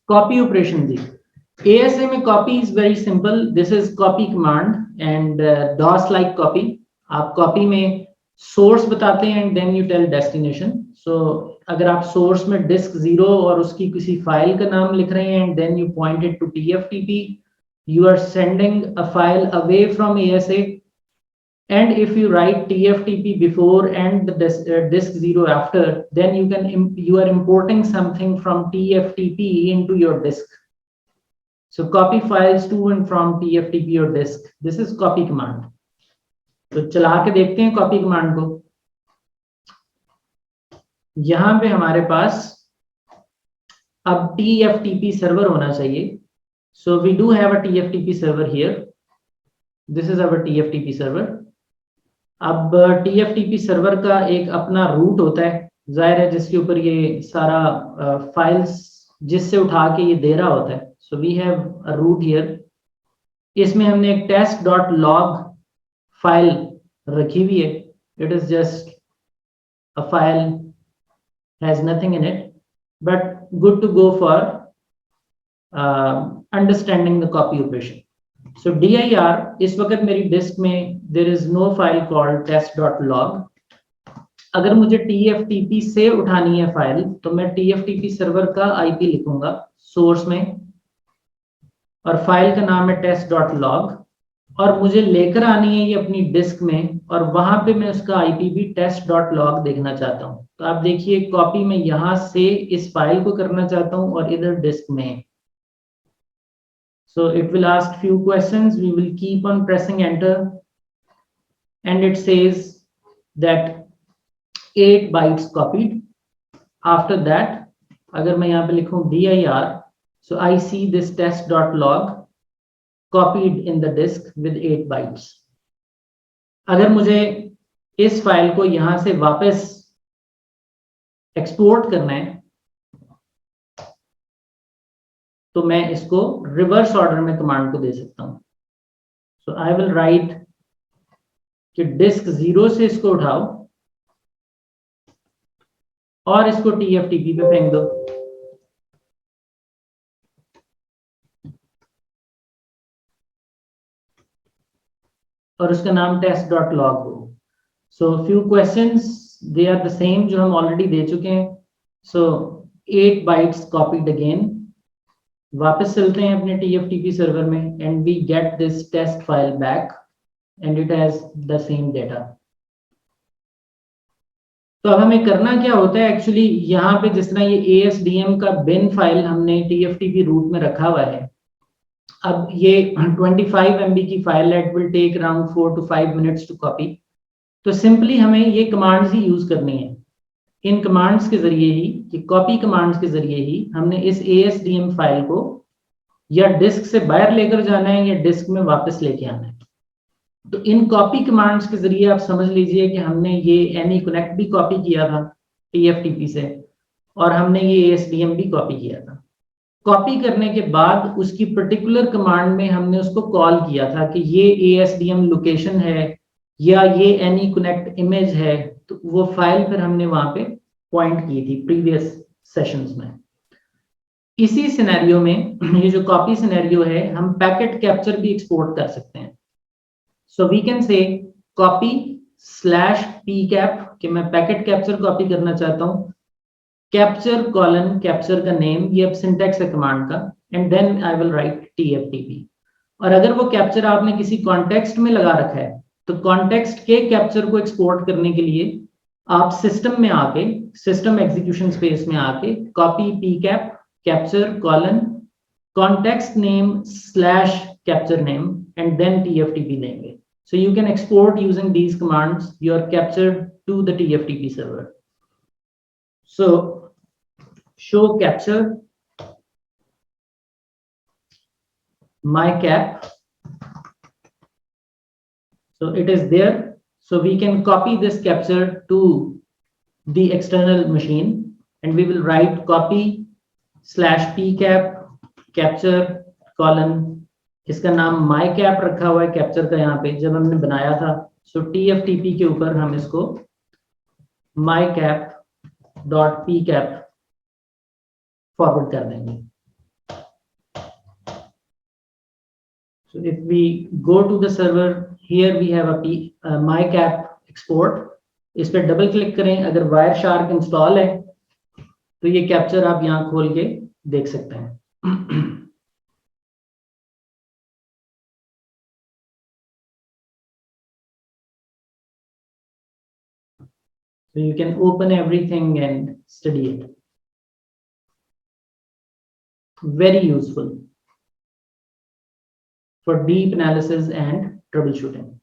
Copy operation जी, ASA में copy is very simple. This is copy command and DOS like copy. आप copy में source बताते हैं and then you tell destination. So अगर आप सोर्स में डिस्क 0 और उसकी किसी फाइल का नाम लिख रहे हैं and then you point it to TFTP, you are sending a file away from ASA. And if you write TFTP before and the disk 0 after, then you are importing something from TFTP into your disk. So copy files to and from TFTP or disk. This is copy command. तो चला के देखते हैं copy command को. यहां पे हमारे पास अब TFTP सर्वर होना चाहिए. So we do have a TFTP server here. This is our TFTP server. अब TFTP सर्वर का एक अपना रूट होता है, जाहिर है, जिसके ऊपर ये सारा फाइल्स जिससे उठा के ये दे रहा होता है. So we have a root here. इसमें हमने एक test.log फाइल रखी हुई है. It is just a file, has nothing in it, but good to go for understanding the copy operation. So dir इस वक्त मेरी डिस्क में there is no file called test.log. अगर मुझे TFTP से उठानी है फाइल तो मैं TFTP सर्वर का IP लिखूंगा सोर्स में और फाइल का नाम है test.log और मुझे लेकर आनी है ये अपनी डिस्क में और वहां पे मैं उसका IP भी test.log देखना चाहता हूं. तो आप देखिए कॉपी में यहां से इस फाइल को करना चाहता हूं और इधर डिस्क में. So it will ask few questions. We will keep on pressing enter and it says that 8 bytes copied. After that, अगर मैं यहाँ पे लिखूं dir, so I see this test.log copied in the disk with 8 bytes. अगर मुझे इस file को यहाँ से वापस एक्सपोर्ट करना है तो मैं इसको रिवर्स ऑर्डर में कमांड को दे सकता हूं. सो आई विल राइट कि डिस्क 0 से इसको उठाओ और इसको TFTP पे फेंक दो. और उसका नाम test.log हो. So few questions, they are the same जो हम ऑलरेडी दे चुके हैं. सो 8 bytes copied again. वापस चलते हैं अपने TFTP सर्वर में and we get this test file back and it has the same data. तो अब हमें करना क्या होता है एक्चुअली, यहाँ पे जिस तरह ये ASDM का बिन फाइल हमने TFTP रूट में रखा हुआ है, अब ये 25 MB की फाइल है, it will take around 4 to 5 minutes to copy. तो सिंपली हमें ये कमांड्स ही यूज करनी है. इन कमांड्स के जरिए ही, कि कॉपी कमांड्स के जरिए ही हमने इस ASDM फाइल को या डिस्क से बाहर लेकर जाना है या डिस्क में वापस लेके आना है. तो इन कॉपी कमांड्स के जरिए आप समझ लीजिए कि हमने ये AnyConnect भी कॉपी किया था TFTP से और हमने ये ASDM भी कॉपी किया था. कॉपी करने के बाद उसकी पर्टिकुलर कमांड में हमने उसको कॉल किया था कि ये ASDM लोकेशन है या ये AnyConnect इमेज है. तो वो फाइल फिर हमने वहां पे पॉइंट की थी प्रीवियस सेशंस में. इसी सिनेरियो में, ये जो कॉपी सिनेरियो है, हम पैकेट कैप्चर भी एक्सपोर्ट कर सकते हैं. So we can say copy/pcap कि मैं पैकेट कैप्चर कॉपी करना चाहता हूं, कैप्चर कॉलन कैप्चर का नेम, ये अब सिंटैक्स है कमांड का, and then I will write TFTP. और अगर वो कैप्चर आपने किसी कॉन्टेक्स्ट में लगा रखा है तो कॉन्टेक्स्ट के कैप्चर को एक्सपोर्ट करने के लिए आप सिस्टम में आके, सिस्टम एग्जीक्यूशन स्पेस में आके copy pcap capture colon context name /capture name and then TFTP देंगे. So you can export using these commands your capture to the TFTP server. So show capture mycap. So it is there. So we can copy this capture to the external machine and we will write copy/pcap capture colon, इसका नाम mycap रखा हुआ है capture का यहाँ पे जब हमने बनाया था. सो TFTP के ऊपर हम इसको mycap.pcap फॉरवर्ड कर देंगे. So if we go to the server, here we have a mycap export. इस पर डबल क्लिक करें, अगर वायरशार्क इंस्टॉल है तो ये कैप्चर आप यहाँ खोल के देख सकते हैं। So you can open everything and study it. Very useful for deep analysis and troubleshooting.